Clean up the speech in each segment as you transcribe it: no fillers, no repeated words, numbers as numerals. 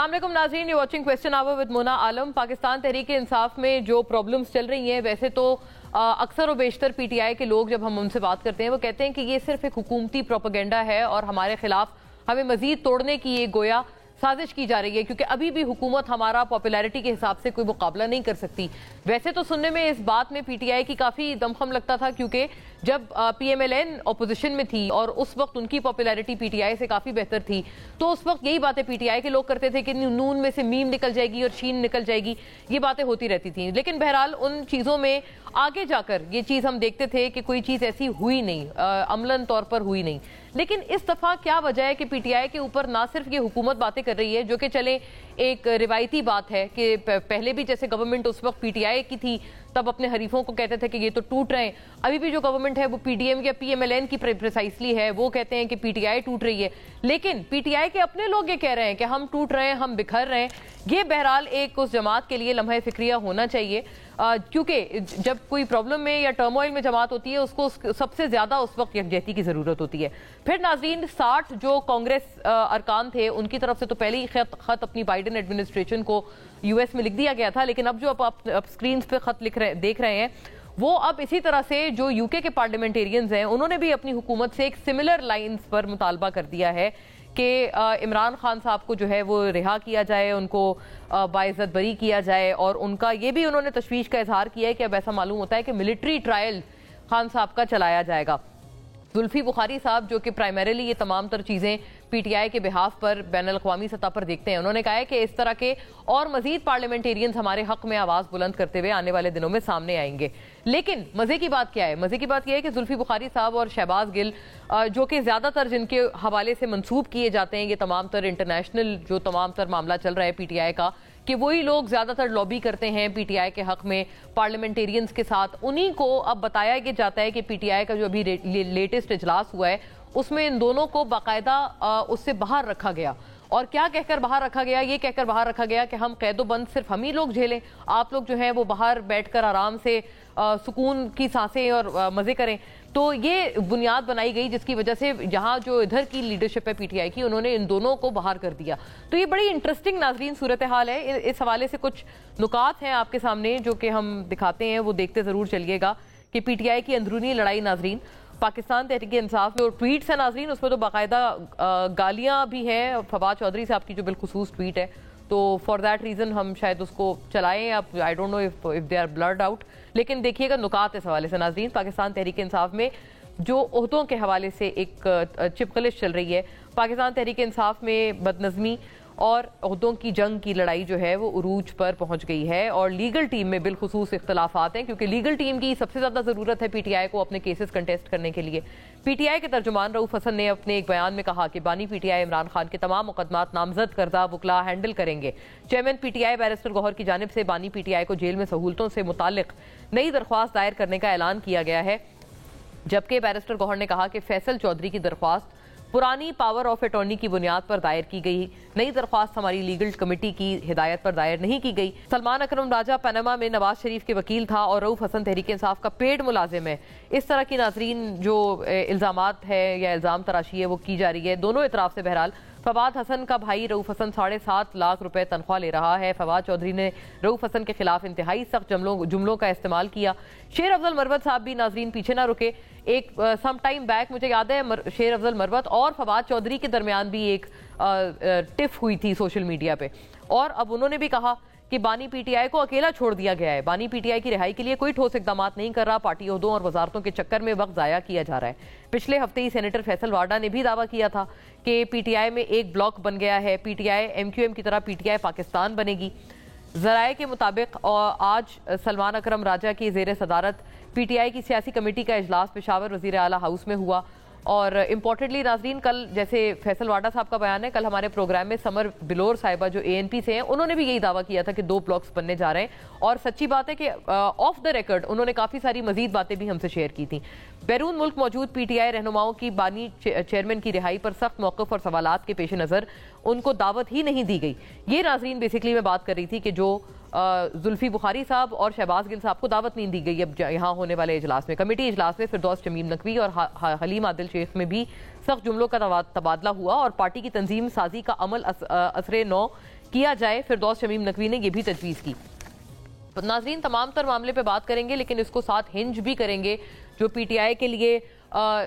अस्सलाम वालेकुम नाज़रीन, you watching question hour with Mona Alam. Pakistan Tehreek Insaf में जो प्रॉब्लम्स चल रही हैं, वैसे तो अक्सर और बेशतर पीटीआई के लोग जब हम उनसे बात करते हैं वो कहते हैं कि ये सिर्फ एक हुकूमती प्रोपेगेंडा है और हमारे खिलाफ हमें मजीद तोड़ने की ये गोया साजिश की जा रही है, क्योंकि अभी भी हुकूमत हमारा पॉपुलैरिटी के हिसाब से कोई मुकाबला नहीं कर सकती। वैसे तो सुनने में इस बात में पीटीआई की काफ़ी दमखम लगता था, क्योंकि जब पीएमएलएन अपोजिशन में थी और उस वक्त उनकी पॉपुलैरिटी पीटीआई से काफ़ी बेहतर थी, तो उस वक्त यही बातें पीटीआई के लोग करते थे कि नून में से मीम निकल जाएगी और शीन निकल जाएगी, ये बातें होती रहती थी। लेकिन बहरहाल उन चीज़ों में आगे जाकर ये चीज़ हम देखते थे कि कोई चीज़ ऐसी हुई नहीं, अमलन तौर पर हुई नहीं। लेकिन इस दफ़ा क्या वजह है कि पीटीआई के ऊपर ना सिर्फ ये हुकूमत बातें कर रही है, जो कि चले एक रिवायती बात है कि पहले भी जैसे गवर्नमेंट उस वक्त पीटीआई की थी तब अपने हरीफों को कहते थे कि ये तो टूट रहे हैं, अभी भी जो गवर्नमेंट है वो पीडीएम या पीएमएलएन की प्रिसाइसली है, वो कहते हैं कि पीटीआई टूट रही है। लेकिन पीटीआई के अपने लोग ये कह रहे हैं कि हम टूट रहे हैं, हम बिखर रहे हैं। ये बहरहाल एक उस जमात के लिए लम्हा फिक्रिया होना चाहिए, क्योंकि जब कोई प्रॉब्लम में या टर्मोइल में जमात होती है उसको सबसे ज्यादा उस वक्त यकजहती की जरूरत होती है। फिर नाज़रीन 60 जो कांग्रेस अरकान थे उनकी तरफ से तो पहले ही खत अपनी बाइडेन एडमिनिस्ट्रेशन को यूएस में लिख दिया गया था, लेकिन अब जो आप स्क्रीन पे खत देख रहे हैं वो अब इसी तरह से जो यूके के पार्लियामेंटेरियंस हैं उन्होंने भी अपनी हुकूमत से एक सिमिलर लाइंस पर मुतालबा कर दिया है कि इमरान खान साहब को जो है वो रिहा किया जाए, उनको बाइज्जत बरी किया जाए। और उनका ये भी उन्होंने तशवीश का इजहार किया है कि अब ऐसा मालूम होता है कि मिलिट्री ट्रायल खान साहब का चलाया जाएगा। जुल्फी बुखारी साहब जो कि प्राइमरीली ये तमाम तर चीज़ें पीटीआई के बिहाफ पर बैनुल-अक़वामी सतह पर देखते हैं, उन्होंने कहा है कि इस तरह के और मजीद पार्लियामेंटेरियंस हमारे हक में आवाज़ बुलंद करते हुए आने वाले दिनों में सामने आएंगे। लेकिन मज़े की बात क्या है? मज़े की बात यह है कि जुल्फी बुखारी साहब और शहबाज गिल जो कि ज़्यादातर जिनके हवाले से मंसूब किए जाते हैं ये तमाम तर इंटरनेशनल जो तमाम तर मामला चल रहा है पीटीआई का, कि वही लोग ज़्यादातर लॉबी करते हैं पीटीआई के हक में पार्लियामेंटेरियंस के साथ, उन्हीं को अब बताया जाता है कि पीटीआई का जो अभी लेटेस्ट इजलास हुआ है उसमें इन दोनों को बाकायदा उससे बाहर रखा गया। और क्या कहकर बाहर रखा गया? ये कहकर बाहर रखा गया कि हम कैदोबंद सिर्फ हम ही लोग झेलें, आप लोग जो हैं वो बाहर बैठकर आराम से सुकून की सांसें और मज़े करें। तो ये बुनियाद बनाई गई जिसकी वजह से यहाँ जो इधर की लीडरशिप है पीटीआई की, उन्होंने इन दोनों को बाहर कर दिया। तो ये बड़ी इंटरेस्टिंग नाज़रीन सूरत हाल है। इस हवाले से कुछ नुकात हैं आपके सामने जो कि हम दिखाते हैं, वो देखते ज़रूर चलिएगा कि पीटीआई की अंदरूनी लड़ाई नाज़रीन पाकिस्तान तहरीक इंसाफ में, और ट्वीट्स है नाज़रीन उसमें तो बाकायदा गालियाँ भी हैं फवाद चौधरी साहब की जो बिलखुसूस ट्वीट है, तो फॉर दैट रीज़न हम शायद उसको चलाएं। अब I don't know if they are blurred out, लेकिन देखिएगा नुकात इस हवाले से नाज़रीन। पाकिस्तान तहरीक इंसाफ में जो ओहदों के हवाले से एक चिपकलिश चल रही है, पाकिस्तान तहरीक इंसाफ में बदनज़मी और ओहदों की जंग की लड़ाई जो है वो उरूज पर पहुंच गई है, और लीगल टीम में बिलखुसूस इख्तलाफात हैं, क्योंकि लीगल टीम की सबसे ज़्यादा ज़रूरत है पीटीआई को अपने केसेस कंटेस्ट करने के लिए। पीटीआई के तर्जुमान रऊफ हसन ने अपने एक बयान में कहा कि बानी पीटीआई इमरान खान के तमाम मुकदमात नामजद करदा वकला हैंडल करेंगे। चेयरमैन पीटीआई बैरिस्टर गौहर की जानिब से बानी पीटीआई को जेल में सहूलतों से मुताल्लिक नई दरख्वास्त दायर करने का ऐलान किया गया है, जबकि बैरिस्टर गौहर ने कहा कि फैसल चौधरी की दरख्वास्त पुरानी पावर ऑफ अटॉर्नी की बुनियाद पर दायर की गई, नई दरख्वास्त हमारी लीगल कमेटी की हिदायत पर दायर नहीं की गई। सलमान अकरम राजा पनामा में नवाज शरीफ के वकील था और रऊफ हसन तहरीक इंसाफ का पेड मुलाजिम है। इस तरह की नाजरीन जो इल्ज़ामात है या इल्ज़ाम तराशी है वो की जा रही है दोनों इतराफ से। बहरहाल फवाद हसन का भाई रऊफ हसन 7.5 लाख रुपए तनख्वाह ले रहा है। फवाद चौधरी ने रऊफ हसन के खिलाफ इंतहाई सख्त जुमलों का इस्तेमाल किया। शेर अफजल मरवत साहब भी नाजरीन पीछे ना रुके, एक सम टाइम बैक मुझे याद है शेर अफजल मरवत और फवाद चौधरी के दरमियान भी एक टिफ हुई थी सोशल मीडिया पे, और अब उन्होंने भी कहा कि बानी पीटीआई को अकेला छोड़ दिया गया है, बानी पीटीआई की रिहाई के लिए कोई ठोस इकदाम नहीं कर रहा, पार्टी ओहदों और वजारतों के चक्कर में वक्त ज़ाया किया जा रहा है। पिछले हफ्ते ही सेनेटर फैसल वाडा ने भी दावा किया था कि पीटीआई में एक ब्लॉक बन गया है, पीटीआई एमक्यूएम की तरह पीटीआई पाकिस्तान बनेगी। ज़राए के मुताबिक आज सलमान अकरम राजा की ज़ेर सदारत पीटीआई की सियासी कमेटी का इजलास पेशावर वज़ीर आला हाउस में हुआ। और इम्पोर्टेंटली नाजरीन कल जैसे फैसल वाडा साहब का बयान है, कल हमारे प्रोग्राम में समर बिलोर साहिबा जो एएनपी से हैं उन्होंने भी यही दावा किया था कि 2 ब्लॉक्स बनने जा रहे हैं, और सच्ची बात है कि ऑफ द रिकॉर्ड उन्होंने काफ़ी सारी मजीद बातें भी हमसे शेयर की थी। बैरून मुल्क मौजूद पीटीआई रहनुमाओं की बानी चेयरमैन की रिहाई पर सख्त मौक़िफ़ और सवालात के पेश नज़र उनको दावत ही नहीं दी गई। ये नाजरीन बेसिकली मैं बात कर रही थी कि जो जुल्फी बुखारी साहब और शहबाज गिल साहब को दावत नहीं दी गई अब यहाँ होने वाले इजलास में। कमेटी इजलास में फिरदौस शमीम नकवी और हलीम आदिल शेख में भी सख्त जुमलों का तबादला हुआ और पार्टी की तंजीम साजी का अमल असरे 9 किया जाए। फिरदौस शमीम नकवी ने यह भी तजवीज़ की। नाज़रीन, तमाम तर मामले पे बात करेंगे, लेकिन इसको साथ हिंज भी करेंगे जो PTI के लिए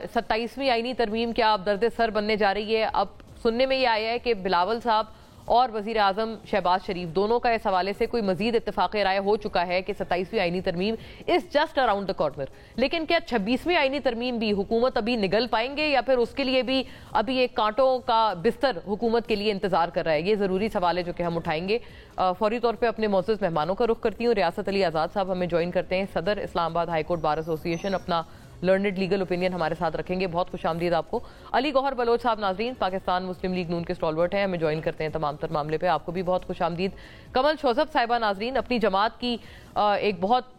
27वीं आईनी तरमीम क्या अब दर्द सर बनने जा रही है। अब सुनने में ये आया है कि बिलावल साहब और वज़ीर आज़म शहबाज शरीफ दोनों का इस हवाले से कोई मजीद इत्तेफाक राय हो चुका है कि 27वीं आईनी तरमीम is just around the corner. लेकिन क्या 26वीं आईनी तरमीम भी हुकूमत अभी निगल पाएंगे या फिर उसके लिए भी अभी एक कांटों का बिस्तर हुकूमत के लिए इंतजार कर रहा है? ये ज़रूरी सवाल है जो कि हम उठाएंगे। फौरी तौर पर अपने मौजूद मेहमानों का रुख करती हूँ। रियासत अली आज़ाद साहब हमें ज्वाइन करते हैं, सदर Islamabad high court bar association, अपना लर्नड लीगल ओपिनियन हमारे साथ रखेंगे। बहुत खुशामदीद आपको। अली गौहर बलोच साहब नाजरीन पाकिस्तान मुस्लिम लीग नून के स्टॉलवर्ट हैं, हमें ज्वाइन करते हैं तमाम तर मामले पे, आपको भी बहुत खुशामदीद। कमल शोजब साहिबा नाजरीन अपनी जमात की एक बहुत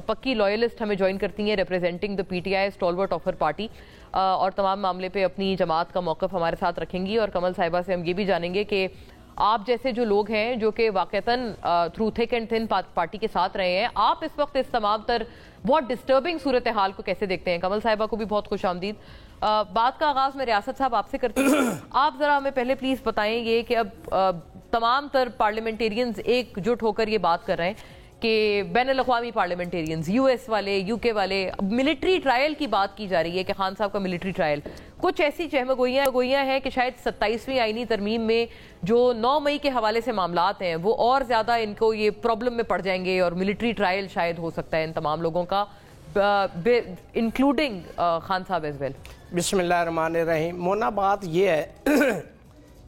पक्की लॉयलिस्ट हमें ज्वाइन करती हैं, representing the PTI stalwart of her party, और तमाम मामले पे अपनी जमात का मौक़िफ़ हमारे साथ रखेंगी। और कमल साहिबा से हम ये भी जानेंगे कि आप जैसे जो लोग हैं जो कि वाक़तन through thick and thin party के साथ रहे हैं, आप इस वक्त इस तमाम तर बहुत डिस्टर्बिंग सूरत हाल को कैसे देखते हैं? कमल साहिबा को भी बहुत खुशामदीद। बात का आगाज़ मैं रियासत साहब आपसे करती हूँ। आप ज़रा हमें पहले प्लीज़ बताएं ये कि अब तमाम तर पार्लियामेंटेरियंस एकजुट होकर ये बात कर रहे हैं कि बैनुल-अक़वामी पार्लियामेंटेरियंस, US वाले, UK वाले, मिलिट्री ट्रायल की बात की जा रही है कि खान साहब का मिलिट्री ट्रायल, कुछ ऐसी चहमगोइयाँ हैं कि शायद 27वीं आईनी तरमीम में जो 9 मई के हवाले से मामलात हैं वो और ज़्यादा इनको ये प्रॉब्लम में पड़ जाएंगे और मिलिट्री ट्रायल शायद हो सकता है इन तमाम लोगों का, इंक्लूडिंग खान साहब एज वेल। बिस्मिल्लाहिर्रहमानिर्रहीम। मोना, बात ये है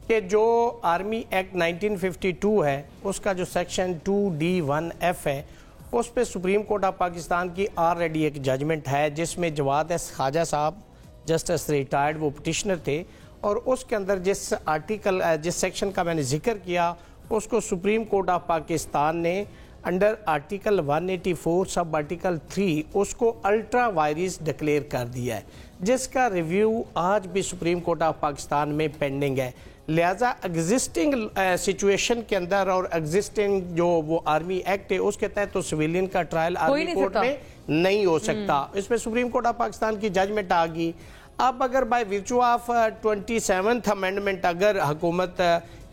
कि जो आर्मी एक्ट 1952 है उसका जो सेक्शन 2D1F है उस पर सुप्रीम कोर्ट ऑफ पाकिस्तान की ऑलरेडी एक जजमेंट है जिसमें जवाद ख्वाजा साहब जस्टिस रिटायर्ड वो पिटिशनर थे, और उसके अंदर जिस सेक्शन का मैंने जिक्र किया उसको सुप्रीम कोर्ट ऑफ पाकिस्तान ने अंडर आर्टिकल 184 सब आर्टिकल 3 उसको अल्ट्रा वायरस डिक्लेयर कर दिया है, जिसका रिव्यू आज भी सुप्रीम कोर्ट ऑफ पाकिस्तान में पेंडिंग है। लिहाजा एग्जिस्टिंग सिचुएशन के अंदर और एग्जिस्टिंग जो वो आर्मी एक्ट है उसके तहत तो सिविलियन का ट्रायल आर्मी कोर्ट में नहीं हो सकता। इसमें सुप्रीम कोर्ट ऑफ पाकिस्तान की जजमेंट आ गई। अब अगर बाय विर्चू ऑफ 27th अमेंडमेंट अगर हुकूमत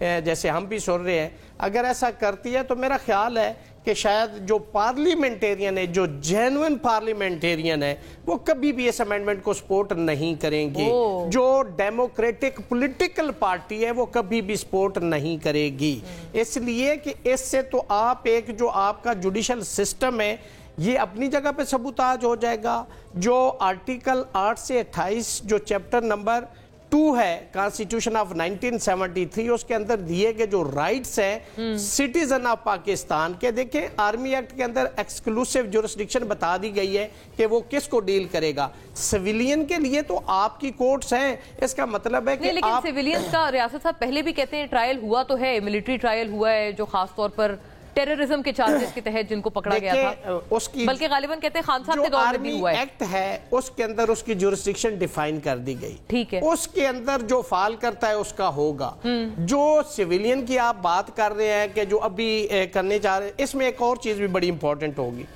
जैसे हम भी सुन रहे हैं अगर ऐसा करती है तो मेरा ख्याल है कि शायद जो पार्लियामेंटेरियन है, जो जेन्युइन पार्लियामेंटेरियन है, वो कभी भी इस अमेंडमेंट को सपोर्ट नहीं करेंगे। जो डेमोक्रेटिक पॉलिटिकल पार्टी है वो कभी भी सपोर्ट नहीं करेगी, इसलिए कि इससे तो आप एक जो आपका जुडिशल सिस्टम है ये अपनी जगह पे सबूताज हो जाएगा। जो आर्टिकल 8 से 28 जो चैप्टर नंबर 2 है कॉन्स्टिट्यूशन ऑफ 1973 उसके अंदर दिए गए जो राइट्स हैं सिटीजन ऑफ पाकिस्तान के, देखें आर्मी एक्ट के अंदर एक्सक्लूसिव जुरिस्डिक्शन बता दी गई है कि वो किसको डील करेगा। सिविलियन के लिए तो आपकी कोर्ट्स हैं, इसका मतलब है कि लेकिन आप सिविलियन का रियासत साहब पहले भी कहते हैं ट्रायल हुआ तो है, मिलिट्री ट्रायल हुआ है जो खास तौर पर टेररिज्म के चार्जेस के तहत जिनको पकड़ा गया था, उसकी बल्कि गालिबन कहते हैं खान साहब के दौर में भी हुआ है। एक्ट है उसके अंदर उसकी जुरिस्डिक्शन डिफाइन कर दी गई, ठीक है, उसके अंदर जो फाल करता है उसका होगा। जो सिविलियन की आप बात कर रहे हैं कि जो अभी करने जा रहे हैं, इसमें एक और चीज भी बड़ी इंपॉर्टेंट होगी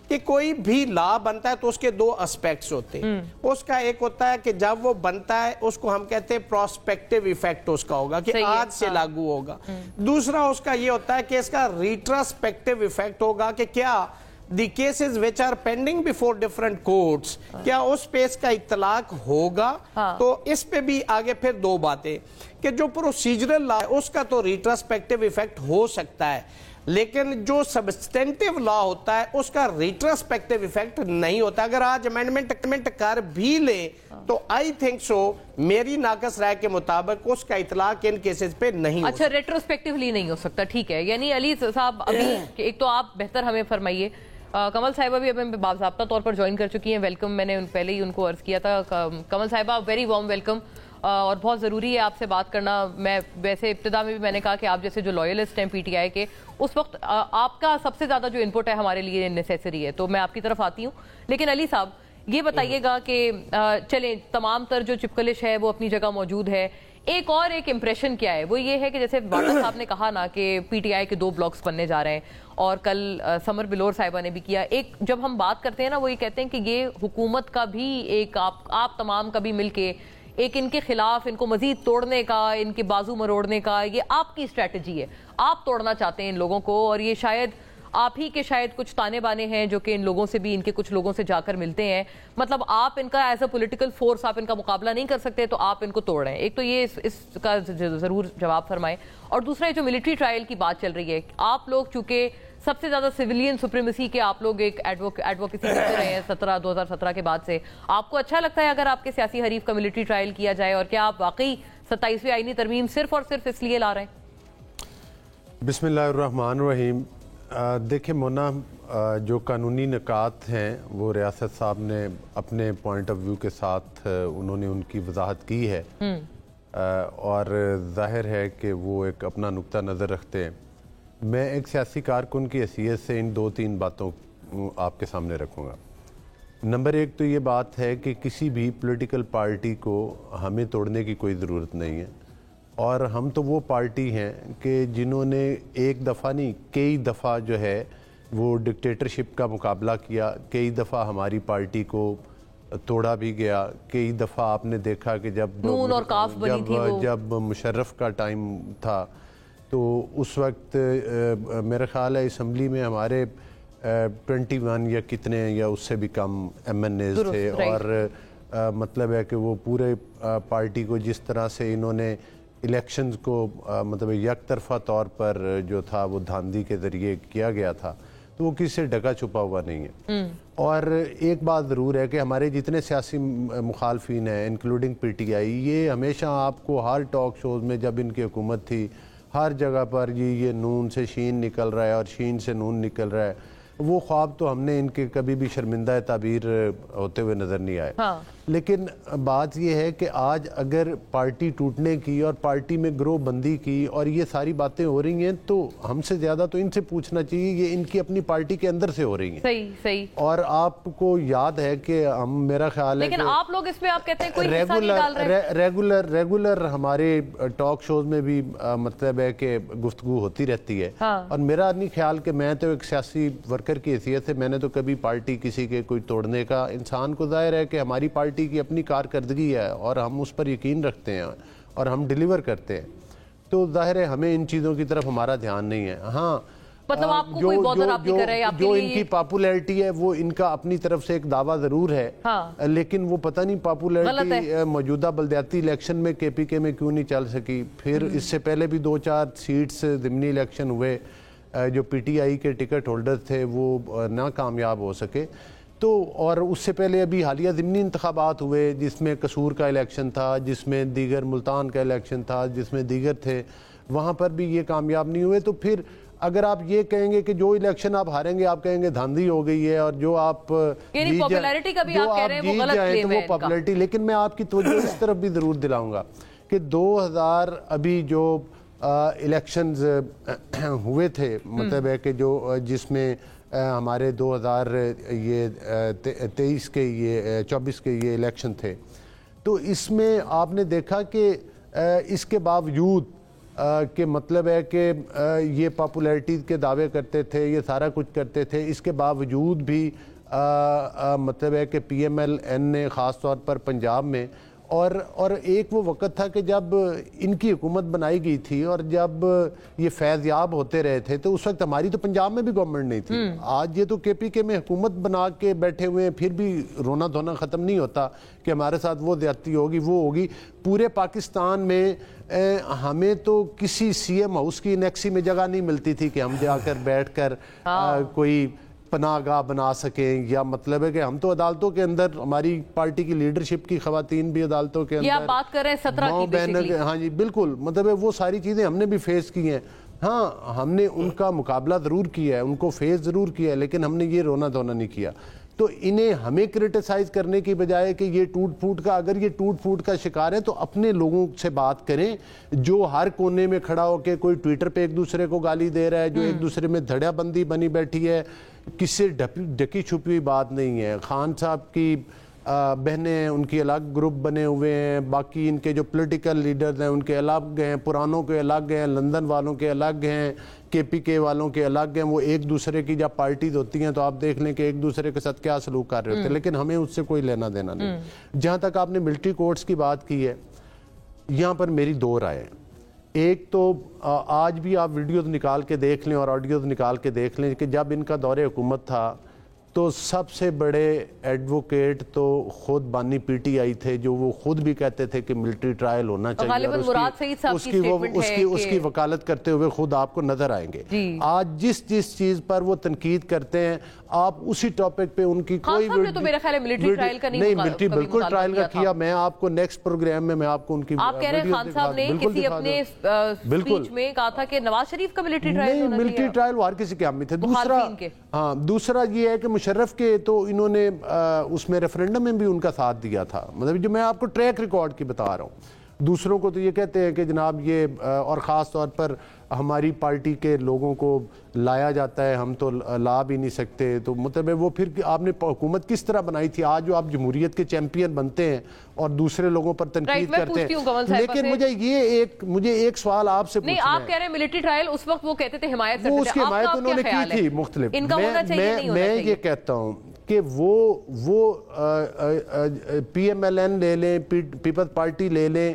कि कोई भी लॉ बनता है तो उसके 2 एस्पेक्ट्स होते हैं। उसका एक होता है कि जब वो बनता है उसको हम कहते हैं प्रोस्पेक्टिव इफेक्ट उसका होगा कि आज से लागू होगा। दूसरा उसका ये होता है कि इसका रिट्रोस्पेक्टिव इफेक्ट होगा कि क्या the cases which are pending before different courts क्या उस पे इसका इतलाक होगा। तो इस पे भी आगे फिर 2 बातें कि जो प्रोसीजरल लॉ है उसका तो रिट्रोस्पेक्टिव इफेक्ट हो सकता है, लेकिन जो सब्सटेंटिव लॉ होता है उसका रिट्रोस्पेक्टिव इफेक्ट नहीं होता। अगर आज अमेंडमेंट कर भी ले तो आई थिंक सो मेरी नाकस राय के मुताबिक उसका इतलाक इन केसेस पे नहीं अच्छा रेट्रोस्पेक्टिवली नहीं हो सकता, ठीक है। यानी अली साहब अभी एक तो आप बेहतर हमें फरमाइए, कमल साहिबा भी हमें बाज़ाब्ता तौर पर ज्वाइन कर चुकी हैं, वेलकम, मैंने पहले ही उनको अर्ज किया था। कमल साहिबा वेरी वार्म वेलकम, और बहुत ज़रूरी है आपसे बात करना। मैं वैसे इब्तिदा में भी मैंने कहा कि आप जैसे जो लॉयलिस्ट हैं PTI के, उस वक्त आपका सबसे ज़्यादा जो इनपुट है हमारे लिए नेसेसरी है, तो मैं आपकी तरफ आती हूँ। लेकिन अली साहब ये बताइएगा कि चलें तमाम तर जो चिपकलिश है वो अपनी जगह मौजूद है, एक और एक इम्प्रेशन क्या है वो ये है कि जैसे वाटा साहब ने कहा ना कि PTI के 2 ब्लॉक्स बनने जा रहे हैं, और कल समर बिलोर साहिबा ने भी किया। एक जब हम बात करते हैं ना वो ये कहते हैं कि ये हुकूमत का भी एक आप तमाम का भी मिलके ایک ان کے خلاف ان کو مزید توڑنے کا, ان کے بازو مروڑنے کا, یہ آپ کی اسٹریٹجی ہے, آپ توڑنا چاہتے ہیں ان لوگوں کو, اور یہ شاید آپ ہی کے شاید کچھ تانے بانے ہیں جو کہ ان لوگوں سے بھی, ان کے کچھ لوگوں سے جا کر ملتے ہیں. مطلب آپ ان کا ایز اے پولیٹیکل فورس آپ ان کا مقابلہ نہیں کر سکتے تو آپ ان کو توڑ رہے ہیں. ایک تو یہ اس کا ضرور جواب فرمائیں. اور دوسرا جو ملٹری ٹرائل کی بات چل رہی ہے, آپ لوگ چونکہ سب سے زیادہ سویلین سپریمیسی کے آپ لوگ ایک ایڈوکیسی کرتے رہے ہیں 2017 کے بعد سے, آپ کو اچھا لگتا ہے اگر آپ کے سیاسی حریف کا ملٹری ٹرائل کیا جائے, اور کیا آپ واقعی 27ویں آئینی ترمیم صرف اور صرف اس لیے لا رہے ہیں؟ بسم اللہ الرحمن الرحیم. دیکھیں مونا, جو قانونی نکات ہیں وہ ریاست صاحب نے اپنے پوائنٹ آف ویو کے ساتھ انہوں نے ان کی وضاحت کی ہے, اور ظاہر ہے کہ وہ ایک اپنا نقطہ نظر رکھتے ہیں. میں ایک سیاسی کارکن کی حیثیت سے ان 2-3 باتوں آپ کے سامنے رکھوں گا. نمبر 1 تو یہ بات ہے کہ کسی بھی پولیٹیکل پارٹی کو ہمیں توڑنے کی کوئی ضرورت نہیں ہے, اور ہم تو وہ پارٹی ہیں کہ جنہوں نے ایک دفعہ نہیں کئی دفعہ جو ہے وہ ڈکٹیٹرشپ کا مقابلہ کیا, کئی دفعہ ہماری پارٹی کو توڑا بھی گیا, کئی دفعہ آپ نے دیکھا کہ جب مشرف کا ٹائم تھا تو اس وقت میرا خیال ہے اسمبلی میں ہمارے 21 یا کتنے یا اس سے بھی کم MNAs تھے, اور مطلب ہے کہ وہ پورے پارٹی کو جس طرح سے انہوں نے الیکشنز کو مطلب یک طرفہ طور پر جو تھا وہ دھاندلی کے ذریعے کیا گیا تھا, تو وہ کسی سے ڈکا چھپا ہوا نہیں ہے. اور ایک بات ضرور ہے کہ ہمارے جتنے سیاسی مخالفین ہیں انکلوڈنگ PTI, یہ ہمیشہ آپ کو ہر ٹاک شوز میں جب ان کی حکومت تھی ہر جگہ پر یہ نون سے شین نکل رہا ہے اور شین سے نون نکل رہا ہے, وہ خواب تو ہم نے ان کے کبھی بھی شرمندہ تعبیر ہوتے ہوئے نظر نہیں آئے. لیکن بات یہ ہے کہ آج اگر پارٹی ٹوٹنے کی اور پارٹی میں گروہ بندی کی اور یہ ساری باتیں ہو رہی ہیں, تو ہم سے زیادہ تو ان سے پوچھنا چاہیے یہ ان کی اپنی پارٹی کے اندر سے ہو رہی ہیں. صحیح. اور آپ کو یاد ہے کہ ہم, میرا خیال ہے لیکن آپ لوگ اس میں آپ کہتے ہیں کوئی حصہ نہیں ڈال رہے. ریگولر ہمارے ٹاک شوز میں بھی مطلب ہے کہ گفتگو ہوتی رہتی ہے, اور میرا نہیں خیال کہ میں تو ایک سیاسی ورکر کی حیثیت سے میں نے تو کبھی پارٹی کسی کے کوئی توڑنے کا, انسان کو ظاہر ہے کہ ہماری پارٹی کی اپنی کارکردگی ہے اور ہم اس پر یقین رکھتے ہیں اور ہم ڈیلیور کرتے ہیں, تو ظاہر ہے ہمیں ان چیزوں کی طرف ہمارا دھیان نہیں ہے. ہاں مطلب آپ کو کوئی بودر آپ نہیں کر رہے, جو ان کی پاپولیرٹی ہے وہ ان کا اپنی طرف سے ایک دعویٰ ضرور ہے, لیکن وہ پتہ نہیں پاپولیرٹی موجودہ بلدیاتی الیکشن میں KPK میں کیوں نہیں چل سکی. پھر اس سے پہلے بھی 2-4 سیٹس ضمنی الیکشن ہوئے, جو PTI کے ٹکٹ ہولڈر تھے وہ ناکامیاب ہو سکے. تو اور اس سے پہلے ابھی حالیہ ضمنی انتخابات ہوئے جس میں قصور کا الیکشن تھا, جس میں دیگر ملتان کا الیکشن تھا, جس میں دیگر تھے, وہاں پر بھی یہ کامیاب نہیں ہوئے. تو پھر اگر آپ یہ کہیں گے کہ جو الیکشن آپ ہاریں گے آپ کہیں گے دھاندلی ہو گئی ہے, اور جو آپ پاپولیرٹی کا بھی آپ کہہ رہے ہیں وہ غلط کلیم ہے وہ پاپولیرٹی. لیکن میں آپ کی توجہ اس طرف بھی ضرور دلاؤں گا کہ 2000 ابھی جو الیکشنز ہوئے تھے, مطلب ہے کہ جو جس میں ہمارے 2023 کے یہ 24 کے یہ الیکشن تھے, تو اس میں آپ نے دیکھا کہ اس کے باوجود کہ مطلب ہے کہ یہ پاپولیرٹی کے دعوے کرتے تھے, یہ سارا کچھ کرتے تھے, اس کے باوجود بھی مطلب ہے کہ PMLN نے خاص طور پر پنجاب میں, اور ایک وہ وقت تھا کہ جب ان کی حکومت بنائی گئی تھی اور جب یہ فیض یاب ہوتے رہے تھے, تو اس وقت ہماری تو پنجاب میں بھی گورنمنٹ نہیں تھی. آج یہ تو KPK میں حکومت بنا کے بیٹھے ہوئے ہیں, پھر بھی رونا دھونا ختم نہیں ہوتا کہ ہمارے ساتھ وہ زیادتی ہوگی وہ ہوگی. پورے پاکستان میں ہمیں تو کسی CM ہاؤس کی انیکسی میں جگہ نہیں ملتی تھی کہ ہم جا کر بیٹھ کر کوئی پناہ گاہ بنا سکیں, یا مطلب ہے کہ ہم تو عدالتوں کے اندر, ہماری پارٹی کی لیڈرشپ کی خواتین بھی عدالتوں کے اندر, یہ آپ بات کر رہے ہیں 17 کی بیسیکلی. ہاں جی بالکل, مطلب ہے وہ ساری چیزیں ہم نے بھی فیس کی ہیں. ہاں ہم نے ان کا مقابلہ ضرور کیا ہے, ان کو فیس ضرور کیا ہے, لیکن ہم نے یہ رونا دھونا نہیں کیا. تو انہیں ہمیں کرٹیسائز کرنے کی بجائے کہ یہ ٹوٹ پھوٹ کا, اگر یہ ٹوٹ پھوٹ کا شکار ہے تو اپنے لوگوں سے بات کریں جو ہر کونے میں کھڑا ہو کے کوئی ٹویٹر پہ ایک دوسرے کو گالی دے رہا ہے, جو ایک دوسرے میں دھڑیا بندی بنی بیٹھی ہے, کس سے ڈکی چھپی ہوئی بات نہیں ہے. خان صاحب کی بہنیں ہیں ان کی الگ گروپ بنے ہوئے ہیں, باقی ان کے جو پولیٹیکل لیڈرز ہیں ان کے الگ ہیں, پرانوں کے الگ ہیں, لندن والوں کے الگ ہیں, کے پی کے والوں کے الگ ہیں. وہ ایک دوسرے کی جب پارٹیز ہوتی ہیں تو آپ دیکھ لیں کہ ایک دوسرے کے ساتھ کیا سلوک کر رہے ہوتے ہیں, لیکن ہمیں اس سے کوئی لینا دینا نہیں. جہاں تک آپ نے ملٹری کورٹس کی بات کی ہے, یہاں پر میری دو رائے ہیں. ایک تو آج بھی آپ ویڈیوز نکال کے دیکھ لیں اور آڈیوز نکال کے دیکھ لیں کہ جب ان کا دور حکومت تھا تو سب سے بڑے ایڈوکیٹ تو خود بانی پی ٹی آئی تھے, جو وہ خود بھی کہتے تھے کہ ملٹری ٹرائل ہونا چاہیے, اور اس کی وکالت کرتے ہوئے خود آپ کو نظر آئیں گے. آج جس چیز پر وہ تنقید کرتے ہیں آپ اسی ٹاپک پہ ان کی کوئی نہیں, ملٹری بالکل ٹرائل کا کیا. میں آپ کو نیکسٹ پروگرام میں آپ کو ان کی آپ کہہ رہے ہیں خان صاحب نے کسی اپنے اسپیچ میں کہا تھا کہ نواز شریف کا ملٹری ٹرائل ہونا چاہیے. ملٹری ٹرائل وہ ہر کسی کے حامی تھے. دوسرا یہ ہے کہ مشرف کے تو انہوں نے اس میں ریفرینڈم میں بھی ان کا ساتھ دیا تھا. مطلب جو میں آپ کو ٹریک ریکارڈ کی بتا رہا ہوں. دوسروں کو تو یہ کہتے ہیں کہ جناب یہ, اور خاص طور پر ہماری پارٹی کے لوگوں کو لایا جاتا ہے, ہم تو لا بھی نہیں سکتے. تو مطلب وہ پھر آپ نے حکومت کس طرح بنائی تھی؟ آج جو آپ جمہوریت کے چیمپئن بنتے ہیں اور دوسرے لوگوں پر تنقید کرتے ہیں. لیکن مجھے ایک سوال آپ سے پوچھنا ہے. آپ کہہ رہے ہیں ملٹری ٹرائل اس وقت وہ کہتے تھے حمایت کرتے تھے, اس کی حمایت انہوں نے کی تھی مختلف. میں یہ کہتا ہوں کہ وہ پی ایم ایل این لے لیں, پیپلز پارٹی لے لیں,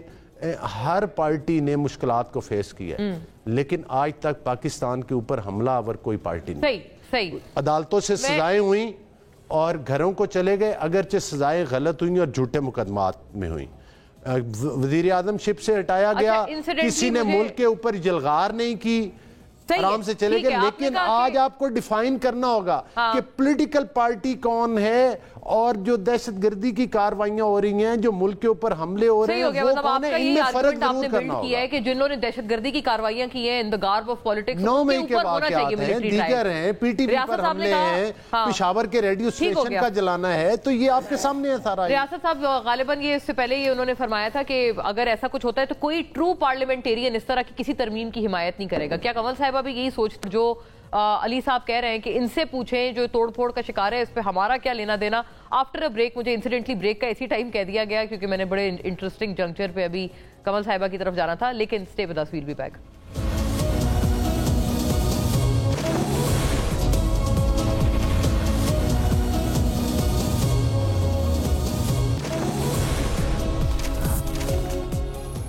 ہر پارٹی نے مشکلات کو فیس کیا ہے, لیکن آج تک پاکستان کے اوپر حملہ آور کوئی پارٹی نہیں. صحیح. عدالتوں سے سزائیں ہوئیں اور گھروں کو چلے گئے, اگرچہ سزائیں غلط ہوئیں اور جھوٹے مقدمات میں ہوئیں. وزیر اعظم شپ سے ہٹایا گیا, کسی نے ملک کے اوپر جلغار نہیں کی, آرام سے چلے گئے. لیکن آج آپ کو ڈیفائن کرنا ہوگا کہ پولیٹیکل پارٹی کون ہے اور جو دہشت گردی کی کاروائیاں ہو رہی ہیں, جو ملک کے اوپر حملے ہو رہے ہیں, وہ کون ہے. ان میں فرق ضرور کرنا ہوگا کہ جنہوں نے دہشت گردی کی کاروائیاں کی ہیں ان دی گارب آف پالیٹکس, 9 مئی کے واقعات ہیں, دیگر ہیں, پی ٹی وی پر حملے ہیں, پشاور کے ریڈیو اسٹیشن کا جلانا ہے, تو یہ آپ کے سامنے ہے سارا. ریاست صاحب غالباً یہ اس سے پہلے یہ انہوں نے فرمایا تھا کہ اگر ایسا کچھ ہوتا ہے تو کوئی ٹرو پارلیمنٹیرین اس طرح کی کسی ترمیم کی حمایت نہیں کرے گا. کیا کنول صاحبہ بھی یہی سوچ جو علی صاحب کہہ رہے ہیں کہ ان سے پوچھیں جو توڑ پھوڑ کا شکار ہے, اس پہ ہمارا کیا لینا دینا؟ آفٹر اے بریک, مجھے انسیڈنٹلی بریک کا اسی ٹائم کہہ دیا گیا کیونکہ میں نے بڑے انٹرسٹنگ جنکچر پہ ابھی کنول صاحبہ کی طرف جانا تھا, لیکن stay with us, we'll be back.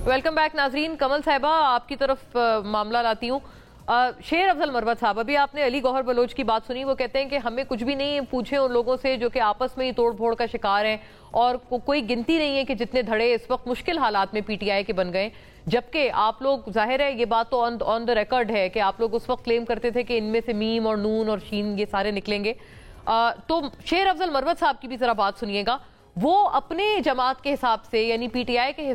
Welcome back ناظرین. کنول صاحبہ آپ کی طرف معاملہ لاتی ہوں. شیر افضل مروت صاحب, ابھی آپ نے علی گوہر بلوچ کی بات سنی, وہ کہتے ہیں کہ ہمیں کچھ بھی نہیں, پوچھیں ان لوگوں سے جو کہ آپس میں ہی توڑ پھوڑ کا شکار ہیں, اور کوئی گنتی نہیں ہے کہ جتنے دھڑے اس وقت مشکل حالات میں پی ٹی آئی کے بن گئے. جبکہ آپ لوگ, ظاہر ہے یہ بات تو آن دا ریکارڈ ہے کہ آپ لوگ اس وقت کلیم کرتے تھے کہ ان میں سے میم اور نون اور شین یہ سارے نکلیں گے. تو شیر افضل مروت صاحب کی بھی ذرا بات سنیے گا. وہ اپنے جماعت کے حساب سے یعنی پی ٹی آئی کے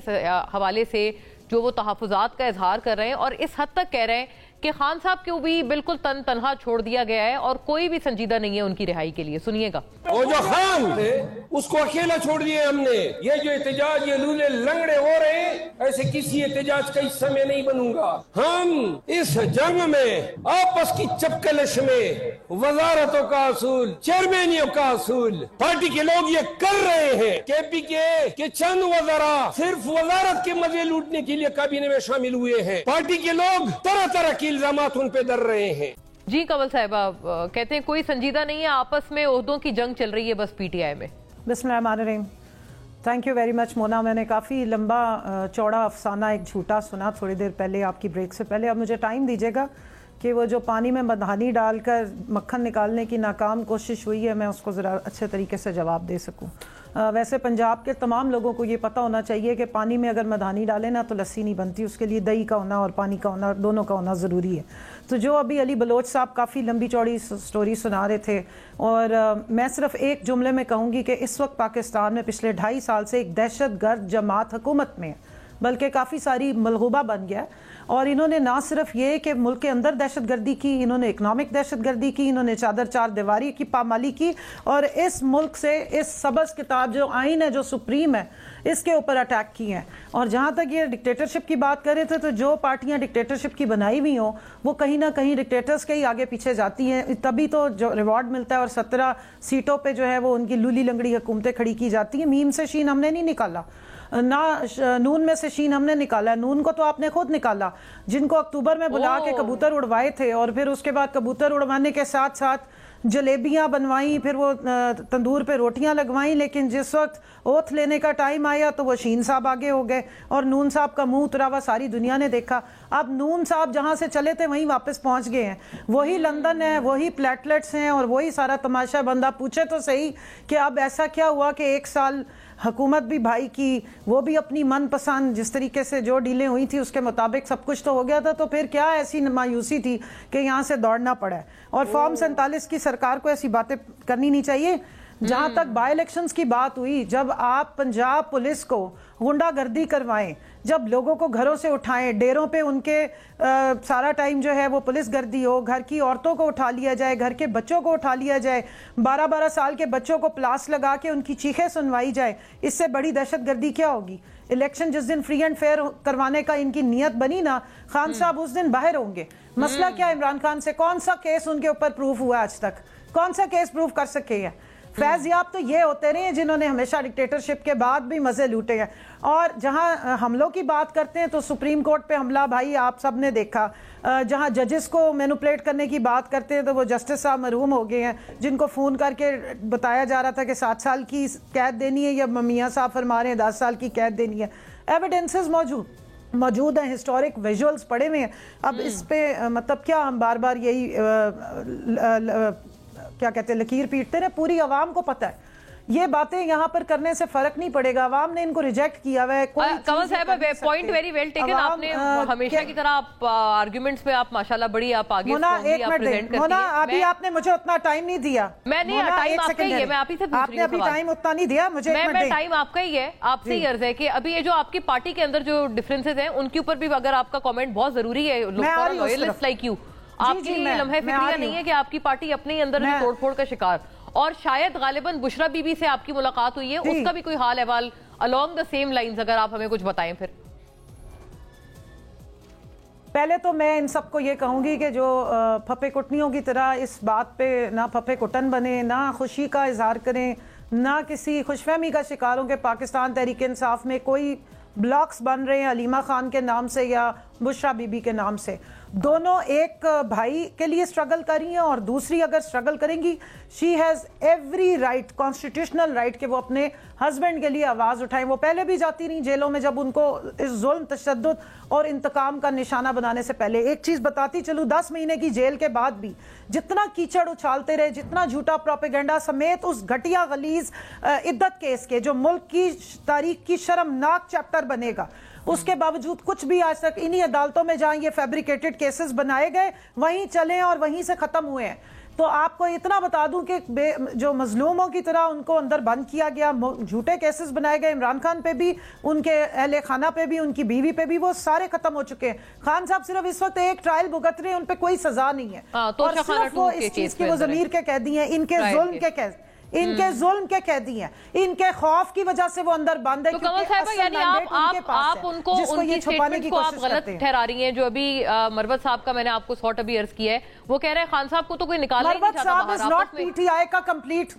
حوالے سے جو وہ تحفظات کا اظہار کر رہے ہیں, اور اس حد تک کہہ رہے ہیں کہ خان صاحب کو بھی بالکل تنہا چھوڑ دیا گیا ہے اور کوئی بھی سنجیدہ نہیں ہے ان کی رہائی کے لیے. سنیے گا. وہ جو خان تھے اس کو اکیلا چھوڑ دیا ہم نے. یہ جو احتجاج یہ لولے لنگڑے ہو رہے ہیں, ایسے کسی احتجاج کا حصہ میں نہیں بنوں گا. ہم اس جنگ میں آپس کی چپکلش میں وزارتوں کا اصول, چیئرمینیوں کا اصول, پارٹی کے لوگ یہ کر رہے ہیں. کے پی کے چند وزراء صرف وزارت کے مزے لوٹنے کے لیے کابینہ میں شامل ہوئے ہیں. پارٹی کے لوگ طرح طرح کی الزامات ان پہ در رہے ہیں. جی کنول صاحبہ کہتے ہیں کوئی سنجیدہ نہیں ہے, آپس میں عہدوں کی جنگ چل رہی ہے بس پی ٹی آئی میں. بسم اللہ الرحمن الرحیم. تھینک یو ویری مچ مونا. میں نے کافی لمبا چوڑا افسانہ ایک جھوٹا سنا تھوڑی دیر پہلے آپ کی بریک سے پہلے. اب مجھے ٹائم دیجیے گا کہ وہ جو پانی میں مدھانی ڈال کر مکھن نکالنے کی ناکام کوشش ہوئی ہے, میں اس کو ذرا اچھے طریقے سے جواب دے سکوں. ویسے پنجاب کے تمام لوگوں کو یہ پتہ ہونا چاہیے کہ پانی میں اگر مدھانی ڈالیں نا تو لسی نہیں بنتی, اس کے لیے دہی کا ہونا اور پانی کا ہونا دونوں کا ہونا ضروری ہے. تو جو ابھی علی بلوچ صاحب کافی لمبی چوڑی سٹوری سنا رہے تھے, اور میں صرف ایک جملے میں کہوں گی کہ اس وقت پاکستان میں پچھلے 2.5 سال سے ایک دہشت گرد جماعت حکومت میں ہے, بلکہ کافی ساری ملغوبہ بن گیا ہے. اور انہوں نے نہ صرف یہ کہ ملک کے اندر دہشت گردی کی، انہوں نے اکنامک دہشت گردی کی، انہوں نے چادر چار دیواری کی پامالی کی، اور اس ملک سے اس سبز کتاب جو آئین ہے جو سپریم ہے اس کے اوپر اٹیک کی ہیں۔ اور جہاں تک یہ ڈکٹیٹرشپ کی بات کر رہے تھے تو جو پارٹیاں ڈکٹیٹرشپ کی بنائی ہوئی ہوں وہ کہیں نہ کہیں ڈکٹیٹرز کے ہی آگے پیچھے جاتی ہیں، تبھی تو جو ریوارڈ ملتا ہے اور 17 سیٹوں پہ جو ہے وہ ان کی لولی لنگڑی حکومتیں کھڑی کی جاتی ہیں۔ میم سے شین ہم نے نہیں نکالا، نہ نون میں سے شین ہم نے نکالا، نون کو تو آپ نے خود نکالا، جن کو اکتوبر میں بلا کے کبوتر اڑوائے تھے اور پھر اس کے بعد کبوتر اڑوانے کے ساتھ ساتھ جلیبیاں بنوائیں، پھر وہ تندور پہ روٹیاں لگوائیں، لیکن جس وقت اوتھ لینے کا ٹائم آیا تو وہ شین صاحب آگے ہو گئے اور نون صاحب کا منہ اترا ہوا ساری دنیا نے دیکھا۔ اب نون صاحب جہاں سے چلے تھے وہیں واپس پہنچ گئے ہیں، وہی لندن ہے، وہی پلیٹلیٹس ہیں اور وہی سارا تماشا۔ بندہ پوچھے تو صحیح کہ اب ایسا کیا ہوا کہ 1 سال حکومت بھی بھائی کی، وہ بھی اپنی من پسند جس طریقے سے جو ڈیلیں ہوئی تھی اس کے مطابق سب کچھ تو ہو گیا تھا، تو پھر کیا ایسی مایوسی تھی کہ یہاں سے دوڑنا پڑا ہے؟ اور فارم 47 کی سرکار کو ایسی باتیں کرنی نہیں چاہیے۔ جہاں تک بائی الیکشنز کی بات ہوئی، جب آپ پنجاب پولیس کو غنڈہ گردی کروائیں، جب لوگوں کو گھروں سے اٹھائیں، ڈیروں پہ ان کے سارا ٹائم جو ہے وہ پولیس گردی ہو، گھر کی عورتوں کو اٹھا لیا جائے، گھر کے بچوں کو اٹھا لیا جائے، 12 سال کے بچوں کو پلاس لگا کے ان کی چیخیں سنوائی جائے، اس سے بڑی دہشت گردی کیا ہوگی؟ الیکشن جس دن فری اینڈ فیئر کروانے کا ان کی نیت بنی نا، خان صاحب اس دن باہر ہوں گے۔ مسئلہ کیا عمران خان سے؟ کون سا کیس ان کے اوپر پروف ہوا آج تک؟ کون سا کیس پروف کر سکے ہیں؟ فیض یاب تو یہ ہوتے رہے ہیں جنہوں نے ہمیشہ ڈکٹیٹرشپ کے بعد بھی مزے لوٹے ہیں۔ اور جہاں حملوں کی بات کرتے ہیں تو سپریم کورٹ پہ حملہ بھائی آپ سب نے دیکھا، جہاں ججز کو مینوپلیٹ کرنے کی بات کرتے ہیں تو وہ جسٹس صاحب مرحوم ہو گئے ہیں جن کو فون کر کے بتایا جا رہا تھا کہ 7 سال کی قید دینی ہے، یا میاں صاحب فرما رہے ہیں 10 سال کی قید دینی ہے۔ ایویڈنسز موجود ہیں، ہسٹورک ویژولز پڑے ہوئے ہیں۔ اب اس پہ مطلب کیا ہم بار بار یہی کیا کہتے ہیں لکیر پیٹتے رہے؟ پوری عوام کو پتہ ہے یہ باتیں یہاں پر کرنے سے فرق نہیں پڑے گا، عوام نے ان کو ریجیکٹ کیا ہوا ہے۔ کمل صاحب پوائنٹ ویری ویل ٹیکن، آپ نے ہمیشہ کی طرح آپ آرگیومنٹس میں آپ ماشاءاللہ بڑی آپ آگے پریزنٹ کرتی ہیں۔ ابھی آپ نے مجھے اتنا ٹائم نہیں دیا، میں نہیں ٹائم آپ کا ہی ہے، میں آپ ہی سے پوچھ رہی ہوں، آپ نے ابھی ٹائم اتنا نہیں دیا مجھے، میں ٹائم آپ کا ہی ہے، آپ سے ہی عرض ہے کہ ابھی یہ جو آپ کی پارٹی کے اندر جو ڈفرینسز ہیں ان کے اوپر بھی اگر آپ کا کامنٹ بہت ضروری ہے، لوئلسٹ لائک یو، آپ کے لیے لمحہ فکریہ نہیں ہے کہ آپ کی پارٹی اپنے اندر توڑ پھوڑ کا شکار، اور شاید غالباً بشرا بی بی سے آپ کی ملاقات ہوئی ہے، اس کا بھی کوئی حال احوال along the same lines اگر آپ ہمیں کچھ بتائیں۔ پھر پہلے تو میں ان سب کو یہ کہوں گی کہ جو پھپے کٹنیوں کی طرح اس بات پہ نہ پھپے کٹن بنے، نہ خوشی کا اظہار کریں، نہ کسی خوش فہمی کا شکار ہوں کہ پاکستان تحریک انصاف میں کوئی بلاکس بن رہے ہیں علیمہ خان کے نام سے یا بشرا بی بی کے نام سے۔ دونوں ایک بھائی کے لیے سٹرگل کر رہی ہیں، اور دوسری اگر سٹرگل کریں گی she has every right, constitutional right کہ وہ اپنے ہسبینڈ کے لیے آواز اٹھائیں۔ وہ پہلے بھی جاتی رہی جیلوں میں جب ان کو اس ظلم، تشدد اور انتقام کا نشانہ بنانے سے پہلے۔ ایک چیز بتاتی چلوں، 10 مہینے کی جیل کے بعد بھی جتنا کیچڑ اچھالتے رہے، جتنا جھوٹا پروپیگنڈا سمیت اس گھٹیا غلیظ عدت کیس کے جو ملک کی تاریخ کی شرمناک چیپٹر بنے گا، اس کے باوجود کچھ بھی آج تک انہی عدالتوں میں جہاں یہ فیبریکیٹڈ کیسز بنائے گئے وہیں چلے اور وہیں سے ختم ہوئے ہیں۔ تو آپ کو اتنا بتا دوں کہ جو مظلوموں کی طرح ان کو اندر بند کیا گیا، جھوٹے کیسز بنائے گئے، عمران خان پہ بھی، ان کے اہل خانہ پہ بھی، ان کی بیوی پہ بھی، وہ سارے ختم ہو چکے ہیں۔ خان صاحب صرف اس وقت ایک ٹرائل بھگت رہے ہیں، ان پہ کوئی سزا نہیں ہے، اور صرف وہ اس چیز کی وہ ضمیر کے قیدی ہیں، ان کے ظلم کے قیدی، ان کے ظلم کے قیدی ہیں، ان کے خوف کی وجہ سے وہ اندر بند ہے، کیونکہ اصل مینڈیٹ ان کے پاس ہے جس کو یہ چھپانے کی کوشش کرتے ہیں۔ غلط ٹھہرا رہی ہیں جو ابھی مروت صاحب کا میں نے آپ کو سوٹ ابھی عرض کیا ہے، وہ کہہ رہے ہیں خان صاحب کو تو کوئی نکالنا ہی نہیں چاہتا۔ مروت صاحب is not P T I کا کمپلیٹ،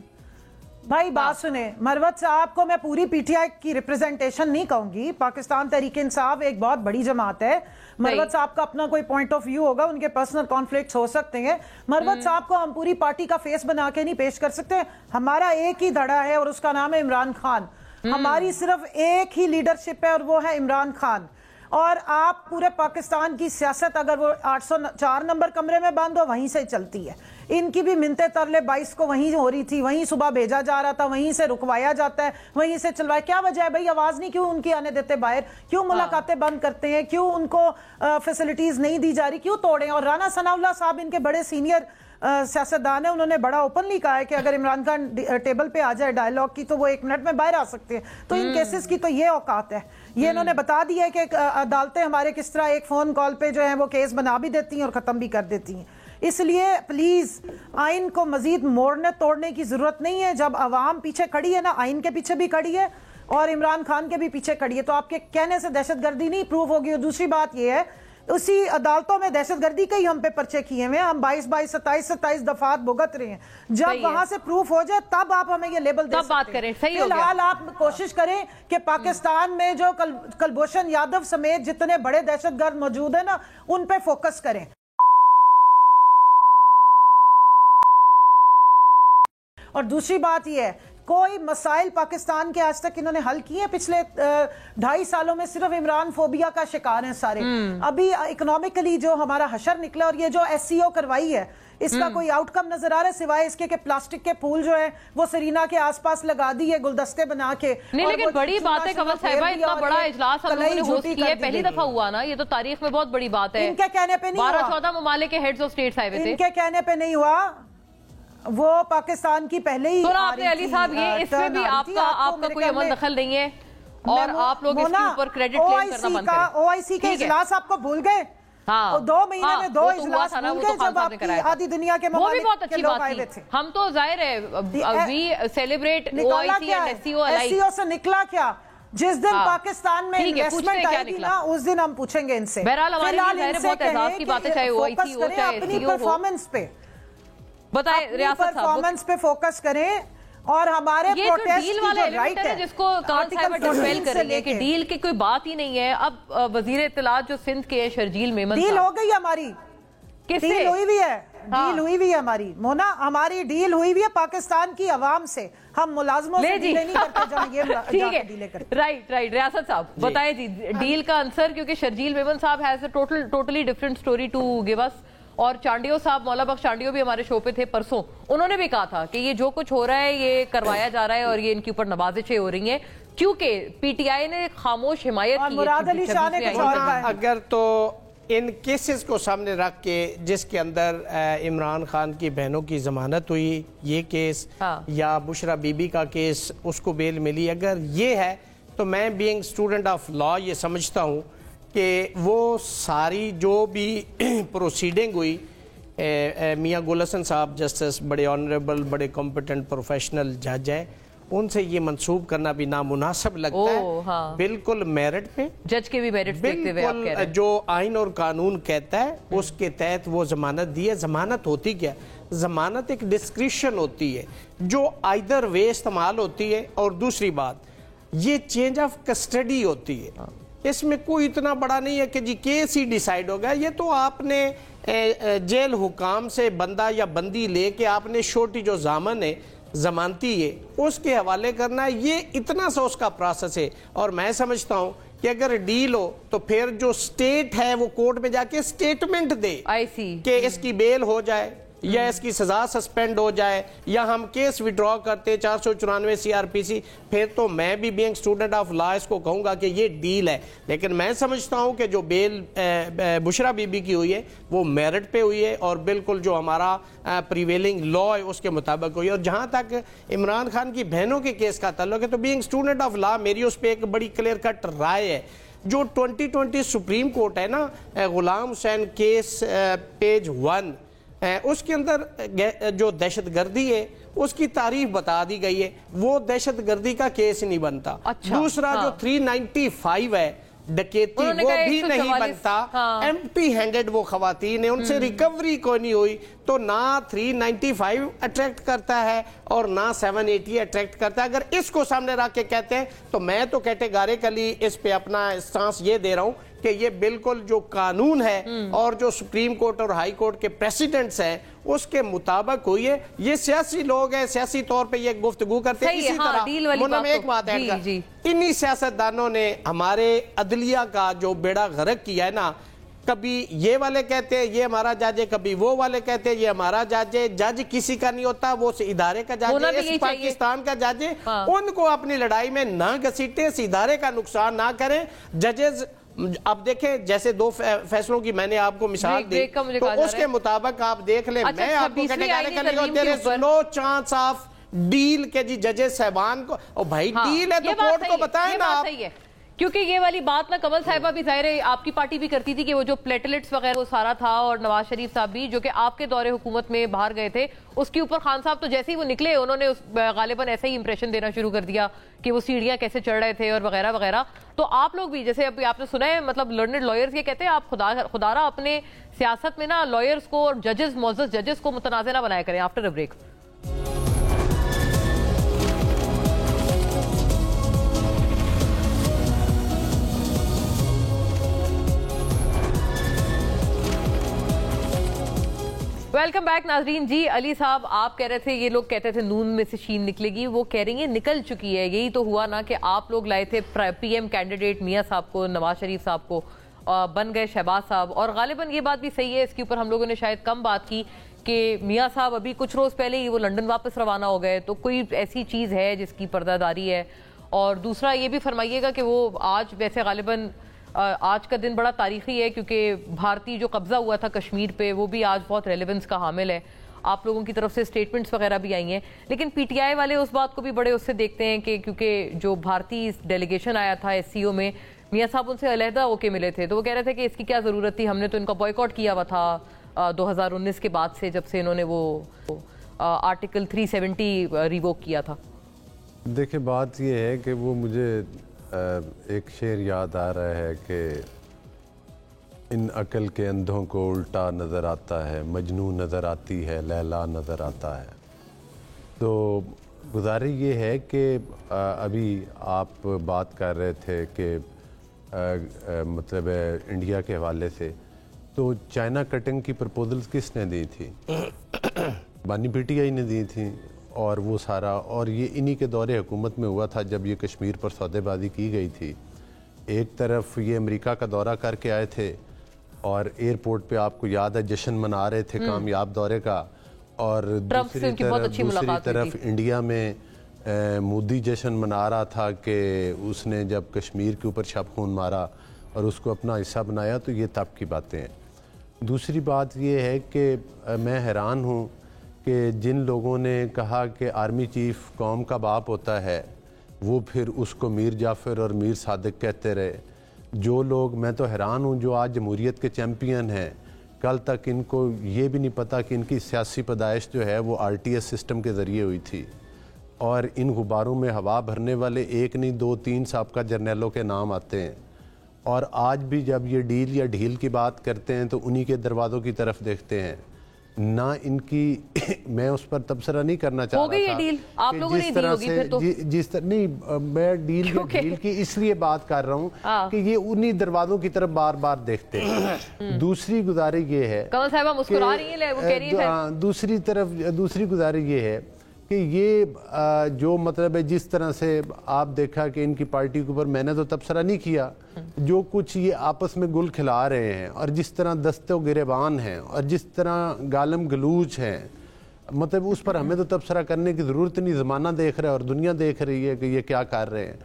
بھائی بات سنیں، مروت صاحب کو میں پوری پی ٹی آئی کی ریپرزنٹیشن نہیں کہوں گی، پاکستان تحریک انصاف ایک بہت بڑی جماعت ہے، مروت صاحب کا اپنا کوئی پوائنٹ آف ویو ہوگا، ان کے پرسنل کانفلکٹس ہو سکتے ہیں، مروت صاحب کو ہم پوری پارٹی کا فیس بنا کے نہیں پیش کر سکتے۔ ہمارا ایک ہی دھڑا ہے اور اس کا نام ہے عمران خان، ہماری صرف ایک ہی لیڈرشپ ہے اور وہ ہے عمران خان۔ اور آپ پورے پاکستان کی سیاست اگر وہ 804 نمبر کمرے میں بند ہو وہیں سے چلتی ہے، ان کی بھی منتے ترلے 22 کو وہیں ہو رہی تھی، وہیں صبح بھیجا جا رہا تھا، وہیں سے رکوایا جاتا ہے، وہیں سے چلوایا۔ کیا وجہ ہے بھائی؟ آواز نہیں کیوں ان کی آنے دیتے باہر؟ کیوں ملاقاتیں بند کرتے ہیں؟ کیوں ان کو فیسلٹیز نہیں دی جا رہی؟ کیوں توڑیں؟ اور رانا ثناء اللہ صاحب ان کے بڑے سینئر सियासतदान है, उन्होंने बड़ा ओपनली कहा है कि अगर इमरान खान टेबल पे आ जाए डायलॉग की तो वो 1 मिनट में बाहर आ सकते हैं। तो इन केसेस की तो ये औकात है, ये इन्होंने बता दिया है कि अदालतें हमारे किस तरह एक फोन कॉल पे जो है वो केस बना भी देती हैं और खत्म भी कर देती हैं। इसलिए प्लीज आइन को मजीद मोड़ने तोड़ने की जरूरत नहीं है। जब अवाम पीछे खड़ी है ना, आइन के पीछे भी खड़ी है और इमरान खान के भी पीछे खड़ी है, तो आपके कहने से दहशतगर्दी नहीं प्रूव होगी। और दूसरी बात यह है, उसी अदालतों में दहशतगर्दी के ही हम पे पर्चे किए हुए हैं, हम 22 27 दफात भुगत रहे हैं। जब वहां से प्रूफ हो जाए तब आप हमें ये लेबल दे सकते हैं। फिलहाल आप कोशिश करें कि पाकिस्तान में जो कुलभूषण यादव समेत जितने बड़े दहशतगर्द मौजूद है ना, उन पे फोकस करें। और दूसरी बात यह है, कोई मसाइल पाकिस्तान के आज तक इन्होंने हल किए? पिछले 2.5 सालों में सिर्फ इमरान फोबिया का शिकार हैं सारे। अभी इकोनॉमिकली जो हमारा हशर निकला और ये जो SCO करवाई है, इसका कोई आउटकम नजर आ रहा है सिवाय इसके कि प्लास्टिक के फूल जो है वो सरीना के आसपास लगा दिए गुलदस्ते बना के। नहीं, लेकिन बड़ी बात है कमल साहिबा, इतना बड़ा इजलास हम लोगों ने होस्ट किया है, पहली दफा हुआ ना, ये तो तारीख में बहुत बड़ी बात है। इनके कहने पे नहीं हुआ, 12-14 ममालिक के हेड्स ऑफ स्टेट्स आए हुए थे, इनके कहने पे नहीं हुआ, वो पाकिस्तान की पहले ही आपने अली साहब ये इसमें भी आपका कोई अमल दखल नहीं है और आप लोग इसके ऊपर क्रेडिट क्लेम करना बंद करें। OIC के इजलास आपको भूल गए? हाँ, 2 महीने में 2 इजलास भूल गए जब आपकी आधी दुनिया के वो भी बहुत अच्छी बात थी। हम तो जाहिर है we celebrate OIC and SCO alike. SCO से निकला क्या? जिस दिन पाकिस्तान में इन्वेस्टमेंट आएगी ना, उस दिन हम पूछेंगे इनसे। बहरहाल हमारी बहुत एहसास की बात है, चाहे OIC हो चाहे अपनी परफॉर्मेंस पे बताएं, रियासत साहब परफॉर्मेंस पे फोकस करें और हमारे प्रोटेस्ट की जो राइट है जिसको कमल साहिबा डिस्पेल कर रही है कि डील की कोई बात ही नहीं है। अब वजीर इत्तलात जो सिंध के शर्जील मेमन, डील हो गई हमारी, डील हुई भी है, डील हुई भी है हमारी मोना, हमारी डील हुई भी है पाकिस्तान की आवाम से। हम मुलाजमों से डील नहीं करते जब ये डीलें करते। राइट रियासत साहब बताएं जी डील का आंसर, क्योंकि शर्जील मेमन साहब has a totally different story to give us. और चांडियो साहब, मौला बख्श चांडियो भी हमारे शो पे थे परसों, उन्होंने भी कहा था कि ये जो कुछ हो रहा है ये करवाया जा रहा है और ये इनके ऊपर नवाजिशें हो रही हैं क्योंकि PTI ने खामोश हिमायत की। मुराद अली शाह ने कुछ और कहा। अगर तो इन केसेस को सामने रख के जिसके अंदर इमरान खान की बहनों की जमानत हुई, ये केस या बुशरा बीबी का केस, उसको बेल मिली, अगर ये है तो मैं बीइंग स्टूडेंट ऑफ लॉ ये समझता हूँ कि वो सारी जो भी प्रोसीडिंग हुई, मियाँ गुल हसन साहब जस्टिस बड़े ऑनरेबल, बड़े कॉम्पिटेंट प्रोफेशनल जज है, उनसे ये मंसूब करना भी नामुनासिब लगता है। हाँ। बिल्कुल मेरिट पे, जज के भी मेरिट देखते हुए आप कह रहे हैं। जो आइन और कानून कहता है उसके तहत वो जमानत दी है। जमानत होती क्या? जमानत एक डिस्क्रिप्शन होती है जो आइदर वे इस्तेमाल होती है, और दूसरी बात ये चेंज ऑफ कस्टडी होती है। इसमें कोई इतना बड़ा नहीं है कि जी केस ही डिसाइड हो गया। ये तो आपने जेल हुकाम से बंदा या बंदी लेके आपने छोटी जो जामन है जमानती है उसके हवाले करना है, ये इतना सा उसका प्रोसेस है। और मैं समझता हूँ कि अगर डील हो तो फिर जो स्टेट है वो कोर्ट में जाके स्टेटमेंट दे कि इसकी बेल हो जाए या इसकी सजा सस्पेंड हो जाए या हम केस विड्रॉ करते 494 CRPC, फिर तो मैं भी बीइंग स्टूडेंट ऑफ लॉ इसको कहूँगा कि ये डील है। लेकिन मैं समझता हूँ कि जो बेल बुशरा बीबी की हुई है वो मेरिट पे हुई है और बिल्कुल जो हमारा प्रिवेलिंग लॉ है उसके मुताबिक हुई है। और जहाँ तक इमरान खान की बहनों के केस का ताल्लुक है तो बीइंग स्टूडेंट ऑफ लॉ मेरी उस पर एक बड़ी क्लियर कट राय है। जो 2020 सुप्रीम कोर्ट है ना, गुलाम हुसैन केस पेज 1, उसके अंदर जो दहशतगर्दी है उसकी तारीफ बता दी गई है, वो दहशतगर्दी का केस नहीं बनता। अच्छा, दूसरा जो 395 है डकैती, वो भी नहीं बनता। एम्प्टी हैंडेड वो खवातीन है, उनसे रिकवरी कोई नहीं हुई, तो ना 395 अट्रैक्ट करता है और ना 780 अट्रैक्ट करता है। अगर इसको सामने रख के कहते हैं तो मैं तो कैटेगरिकली इस पे अपना स्टांस ये दे रहा हूं कि ये बिल्कुल जो कानून है और जो सुप्रीम कोर्ट और हाई कोर्ट के प्रेसिडेंट्स हैं उसके मुताबिक हुई है। ये सियासी लोग हैं, सियासी तौर पे ये गुफ्तगू करते हैं। इसी तरह मुन्ना एक बात ऐड कर, इन्हीं सियासतदानों ने हमारे अदलिया का जो बेड़ा गर्क किया है ना, कभी ये वाले कहते हैं ये हमारा जज है, कभी वो वाले कहते हैं ये हमारा जज है। जज किसी का नहीं होता, वो इदारे का जज है, इस पाकिस्तान का जज है। उनको अपनी लड़ाई में ना घसीटे, इस इदारे का नुकसान ना करें। जजेस अब देखें जैसे 2 फैसलों की मैंने आपको मिसाल दी, तो उसके मुताबिक आप देख लें। मैं आपको categorically no chance of deal के जी जजेस साहबान को, और भाई डील है तो कोर्ट को बताएं ना आप, क्योंकि ये वाली बात ना कमल साहिबा भी जाहिर है आपकी पार्टी भी करती थी कि वो जो प्लेटलेट्स वगैरह वो सारा था, और नवाज शरीफ साहब भी जो कि आपके दौरे हुकूमत में बाहर गए थे, उसके ऊपर खान साहब तो जैसे ही वो निकले उन्होंने गालिबन ऐसे ही इंप्रेशन देना शुरू कर दिया कि वो सीढ़ियां कैसे चढ़ रहे थे और वगैरह वगैरह। तो आप लोग भी जैसे अभी आपने सुना है, मतलब लर्नड लॉयर्स ये कहते हैं आप खुदारा अपने सियासत में ना लॉयर्स को और जजेस, मोअज़्ज़ज़ जजेस को मुतनाज़ ना बनाया करें। After a break. Welcome back नाजरीन जी। अली साहब आप कह रहे थे, ये लोग कहते थे नून में से शीन निकलेगी, वो कह रही है निकल चुकी है। यही तो हुआ ना कि आप लोग लाए थे पीएम कैंडिडेट मियां साहब को, नवाज शरीफ साहब को, बन गए शहबाज साहब। और गालिबन ये बात भी सही है, इसके ऊपर हम लोगों ने शायद कम बात की कि मियां साहब अभी कुछ रोज पहले ही वो लंदन वापस रवाना हो गए, तो कोई ऐसी चीज़ है जिसकी पर्दादारी है। और दूसरा ये भी फरमाइएगा कि वो आज वैसे गालिबन आज का दिन बड़ा तारीखी है क्योंकि भारतीय जो कब्जा हुआ था कश्मीर पे वो भी आज बहुत रेलेवेंस का हामिल है। आप लोगों की तरफ से स्टेटमेंट्स वगैरह भी आई हैं, लेकिन पीटीआई वाले उस बात को भी बड़े उससे देखते हैं कि क्योंकि जो भारतीय डेलीगेशन आया था एससीओ में, मियां साहब उनसे अलहदा होके मिले थे, तो वो कह रहे थे कि इसकी क्या ज़रूरत थी, हमने तो इनका बॉयकॉट किया हुआ था 2019 के बाद से, जब से इन्होंने वो आर्टिकल 370 रिवोक किया था। देखिए बात ये है कि वो मुझे एक शेर याद आ रहा है कि इन अकल के अंधों को उल्टा नज़र आता है, मजनू नज़र आती है, लैला नज़र आता है। तो गुजारिश ये है कि अभी आप बात कर रहे थे कि मतलब इंडिया के हवाले से, तो चाइना कटिंग की प्रपोजल्स किसने दी थी? बानी पीटीआई ने दी थी। और वो सारा, और ये इन्हीं के दौरे हुकूमत में हुआ था जब ये कश्मीर पर सौदेबाजी की गई थी। एक तरफ ये अमेरिका का दौरा करके आए थे और एयरपोर्ट पे आपको याद है जश्न मना रहे थे कामयाब दौरे का, और दूसरी तरफ इंडिया में मोदी जश्न मना रहा था कि उसने जब कश्मीर के ऊपर छाप खून मारा और उसको अपना हिस्सा बनाया। तो ये तब की बातें हैं। दूसरी बात ये है कि मैं हैरान हूँ कि जिन लोगों ने कहा कि आर्मी चीफ कौम का बाप होता है, वो फिर उसको मीर जाफ़र और मीर सादिक कहते रहे। जो लोग, मैं तो हैरान हूँ, जो आज जमहूरियत के चैम्पियन हैं, कल तक इनको ये भी नहीं पता कि इनकी सियासी पैदाइश जो है वो आरटीएस सिस्टम के ज़रिए हुई थी। और इन गुब्बारों में हवा भरने वाले एक नहीं 2-3 साबका जर्नैलों के नाम आते हैं। और आज भी जब ये डील या ढील की बात करते हैं तो उन्हीं के दरवाज़ों की तरफ देखते हैं ना। इनकी मैं उस पर तबसरा नहीं करना चाह रहा था डील आप लोगों ने दी होगी फिर तो। जिस तरह नहीं, मैं डील की इसलिए बात कर रहा हूँ कि ये उन्हीं दरवाजों की तरफ बार बार देखते हैं। दूसरी गुजारिश ये है, कमल साहिबा मुस्कुरा रही है, वो कह रही है। दूसरी गुजारिश ये है कि ये जो मतलब है जिस तरह से आप देखा कि इनकी पार्टी के ऊपर मैंने तो तबसरा नहीं किया, जो कुछ ये आपस में गुल खिला रहे हैं और जिस तरह दस्ते गिरेबान हैं और जिस तरह गालम गलूच हैं, मतलब उस पर हमें तो तबसरा करने की ज़रूरत नहीं। ज़माना देख रहा है और दुनिया देख रही है कि ये क्या कर रहे हैं।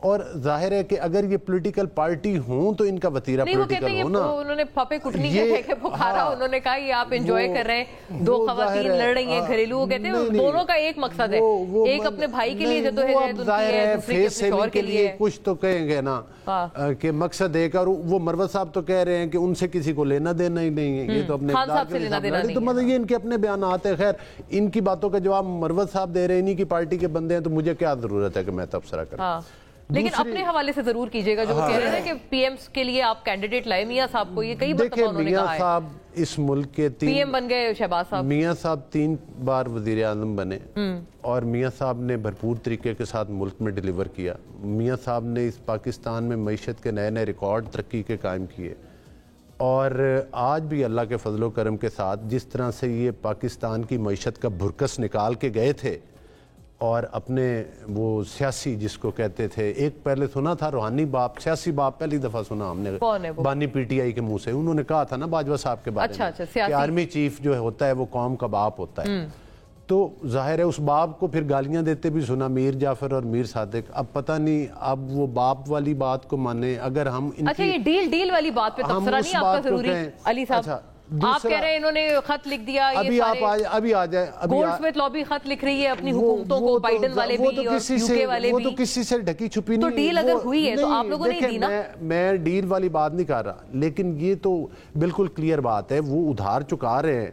और जाहिर है कि अगर ये पॉलिटिकल पार्टी हों तो इनका वतीरा पॉलिटिकल हो ना। उन्होंने फपे कुटनी के पुकारा, उन्होंने कहा ये आप एंजॉय कर रहे हैं, 2 खवातीन लड़ रही हैं घरेलू, वो कहते हैं दोनों का एक मकसद है, एक अपने भाई के लिए जद्दोजहद उनकी है, दूसरी अपने शौहर के लिए। कुछ तो कहेंगे ना कि मकसद एक, और वो मरवत साहब तो कह रहे हैं कि उनसे किसी को लेना देना ही नहीं है, ये तो अपने तो मतलब ये इनके अपने बयान आते। खैर इनकी बातों का जवाब मरवत साहब दे रहे हैं, इन्हीं की पार्टी के बंदे हैं, तो मुझे क्या जरूरत है कि मैं तबसरा करूं। लेकिन अपने हवाले से जरूर कीजिएगा, जो कह रहे हैं कि पीएम के लिए आप कैंडिडेट लाए मियां साहब को, ये कई बार उन्होंने कहा है। साहब इस मुल्क के 3 पीएम बन गए, शहबाज साहब, मियां साहब 3 बार वजीर आज़म बने और मियां साहब ने भरपूर तरीके के साथ मुल्क में डिलीवर किया। मियां साहब ने इस पाकिस्तान में मईशत के नए नए रिकॉर्ड तरक्की के कायम किए। और आज भी अल्लाह के फजलो करम के साथ जिस तरह से ये पाकिस्तान की मईशत का भुरकस निकाल के गए थे और अपने वो सियासी जिसको कहते थे, एक पहले सुना था रूहानी बाप, सियासी बाप पहली दफा सुना हमने बानी पीटीआई के मुंह से। उन्होंने कहा था ना बाजवा साहब के बारे में कि आर्मी चीफ जो होता है वो कौम का बाप होता है। تو ظاہر ہے اس باپ کو پھر گالیاں دیتے بھی سنا، میر جعفر اور میر صادق. اب پتہ نہیں اب وہ باپ والی بات کو مانے. اگر ہم اچھا یہ ڈیل والی بات پہ تبصرہ نہیں آپ کا ضروری علی صاحب؟ آپ کہہ رہے ہیں انہوں نے خط لکھ دیا، ابھی آ جائے گولڈ سمتھ لابی خط لکھ رہی ہے اپنی حکومتوں کو، بائیڈن والے بھی اور یوکے والے بھی. وہ تو کسی سے ڈھکی چھپی نہیں. تو ڈیل اگر ہوئی ہے تو آپ لوگوں نے دی نا. میں ڈیل والی بات نہیں کر رہا، لیکن یہ تو بالکل کلیئر بات ہے وہ ادھار چکا رہے ہیں.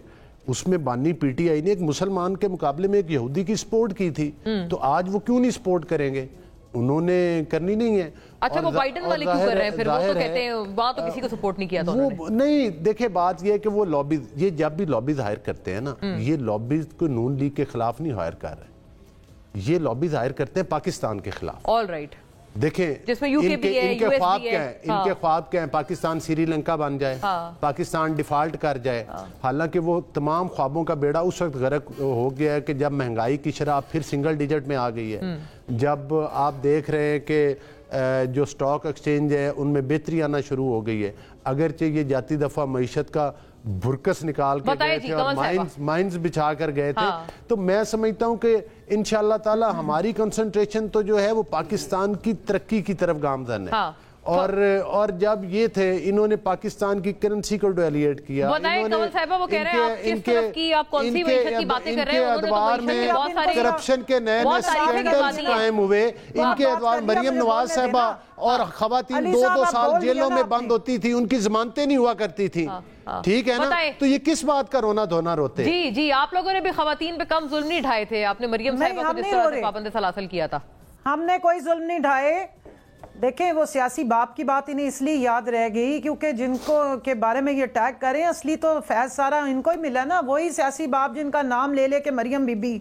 اس میں بانی پی ٹی آئی نے ایک مسلمان کے مقابلے میں ایک یہودی کی سپورٹ کی تھی، تو آج وہ کیوں نہیں سپورٹ کریں گے؟ انہوں نے کرنی نہیں ہے. اچھا وہ بائیڈن والے کیوں کر رہے ہیں پھر؟ وہ تو کہتے ہیں وہاں تو کسی کو سپورٹ نہیں کیا تھا انہوں نے. نہیں دیکھیں بات یہ ہے کہ وہ لابیز، یہ جب بھی لابیز ہائر کرتے ہیں نا، یہ لابیز کو نون لیگ کے خلاف نہیں ہائر کر رہے، یہ لابیز ہائر کرتے ہیں پاکستان کے خلاف. All right. دیکھیں جس میں ان کے خواب کیا ہیں، ان کے خواب کیا ہیں؟ پاکستان سری لنکا بن جائے، پاکستان ڈیفالٹ کر جائے. حالانکہ وہ تمام خوابوں کا بیڑا اس وقت غرق ہو گیا ہے کہ جب مہنگائی کی شرح پھر سنگل ڈیجٹ میں آ گئی ہے، جب آپ دیکھ رہے ہیں کہ جو سٹاک ایکسچینج ہے ان میں بہتری آنا شروع ہو گئی ہے. اگرچہ یہ جاتی دفعہ معیشت کا بھرکس نکال کے گئے تھے اور مائنز بچھا کر گئے تھے، تو میں سمجھتا ہوں کہ انشاءاللہ تعالی ہماری کنسنٹریشن تو جو ہے وہ پاکستان کی ترقی کی طرف گامزن ہے. اور جب یہ تھے انہوں نے پاکستان کی کرنسی کو ڈیویلیٹ کیا. بتائیں کمل صاحبہ وہ کہہ رہے ہیں آپ کس طرف کی، آپ کون سی معیشت کی باتیں کر رہے ہیں؟ ادوار میں کرپشن کے نئے نئے سکینڈلز قائم ہوئے. ان کے ادوار مریم نواز صاحبہ اور خواتین 2 سال جیلوں میں بند ہوتی تھی، ان کی ضمانتیں نہیں ہوا کرتی تھی. ٹھیک ہے نا؟ تو یہ کس بات کا رونا دھونا روتے؟ جی آپ لوگوں نے بھی خواتین پہ کم ظلم نہیں ڈھائے تھے. آپ نے مریم صاحبہ کو جس طرح سے پابند سلاسل کیا تھا. ہم نے کوئی ظلم نہیں ڈھائے. دیکھیں وہ سیاسی باپ کی بات انہیں اس لیے یاد رہ گئی کیونکہ جن کو کے بارے میں یہ ٹیگ کریں اصلی تو فیض سارا ان کو ہی ملا نا. وہی سیاسی باپ جن کا نام لے لے کے مریم بی بی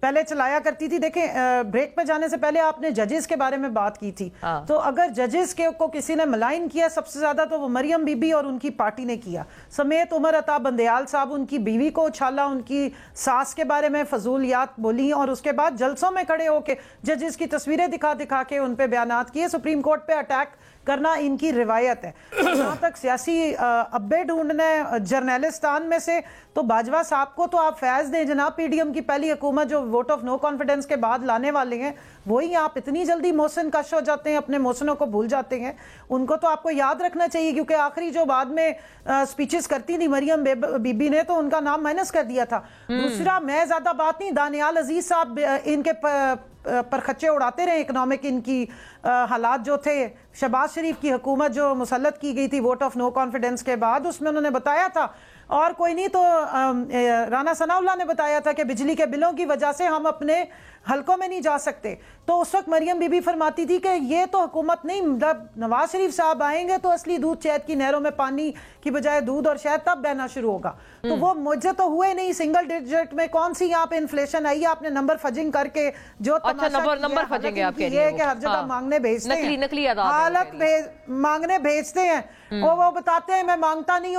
پہلے چلایا کرتی تھی. دیکھیں بریک پہ جانے سے پہلے آپ نے ججز کے بارے میں بات کی تھی، تو اگر ججز کو کسی نے ملائن کیا سب سے زیادہ تو وہ مریم بی بی اور ان کی پارٹی نے کیا، سمیت عمر عطا بندیال صاحب ان کی بیوی کو اچھالا، ان کی ساس کے بارے میں فضولیات بولی، اور اس کے بعد جلسوں میں کھڑے ہو کے ججز کی تصویریں دکھا کے ان پہ بیانات کیے. سپریم کورٹ پہ اٹیک کرنا ان کی روایت ہے. جہاں تک سیاسی ابے ڈھونڈنے جرنلستان میں سے، تو باجوہ صاحب کو تو آپ فیض دیں جناب. پی ڈی ایم کی پہلی حکومت جو ووٹ آف نو کانفیڈنس کے بعد لانے والے ہیں، وہی آپ اتنی جلدی محسن کش ہو جاتے ہیں، اپنے محسنوں کو بھول جاتے ہیں. ان کو تو آپ کو یاد رکھنا چاہیے کیونکہ آخری جو بعد میں سپیچز کرتی تھی مریم بی بی نے تو ان کا نام مائنس کر دیا تھا. دوسرا میں زیادہ بات نہیں، دانیال عزیز صاحب ان کے پر خچے اڑاتے رہے اکنامک ان کی حالات جو تھے. شہباز شریف کی حکومت جو مسلط کی گئی تھی ووٹ آف نو کانفیڈنس کے بعد، اس میں انہوں نے بتایا تھا، اور کوئی نہیں تو رانا ثناء اللہ نے بتایا تھا کہ بجلی کے بلوں کی وجہ سے ہم اپنے حلقوں میں نہیں جا سکتے. تو اس وقت مریم بی بی فرماتی تھی کہ یہ تو حکومت نہیں، جب نواز شریف صاحب آئیں گے تو اصلی دودھ شہد کی نہروں میں پانی کی بجائے دودھ اور شہد تب بہنا شروع ہوگا. تو وہ مجھے تو ہوئے نہیں. سنگل ڈیجٹ میں کون سی یہاں پہ انفلیشن آئی؟ آپ نے نمبر فجنگ کر کے جو نمبر فجنگ ہے آپ کے لیے کہ ہر جگہ مانگنے بھیجتے ہیں، نقلی حالت مانگنے بھیجتے ہیں. وہ بتاتے ہیں میں مانگتا نہیں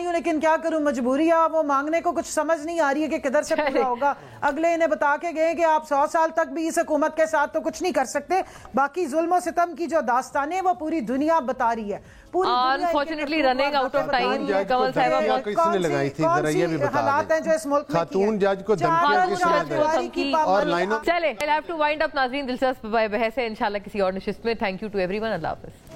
ہوں لیکن کیا کروں مجبوری ہے. وہ مانگنے کو کچھ سمجھ نہیں آ رہی ہے کہ کدھر سے پورا ہوگا. اگلے انہیں بتا کے گئے کہ آپ 100 سال تک بھی اس حکومت کے ساتھ تو کچھ نہیں کر سکتے. باقی ظلم و ستم کی جو داستانیں وہ پوری دنیا بتا رہی ہے. Unfortunately running out of time. Kamal صاحبہ کس نے لگائی تھی ذرا یہ بھی بتا حالات ہیں جو اس ملک میں خاتون جج کو دھمکیاں کس نے دی اور لائنوں. چلے I have to wind up. ناظرین دلچسپ بحث ہے انشاءاللہ کسی اور نشست میں. Thank you to everyone. اللہ حافظ.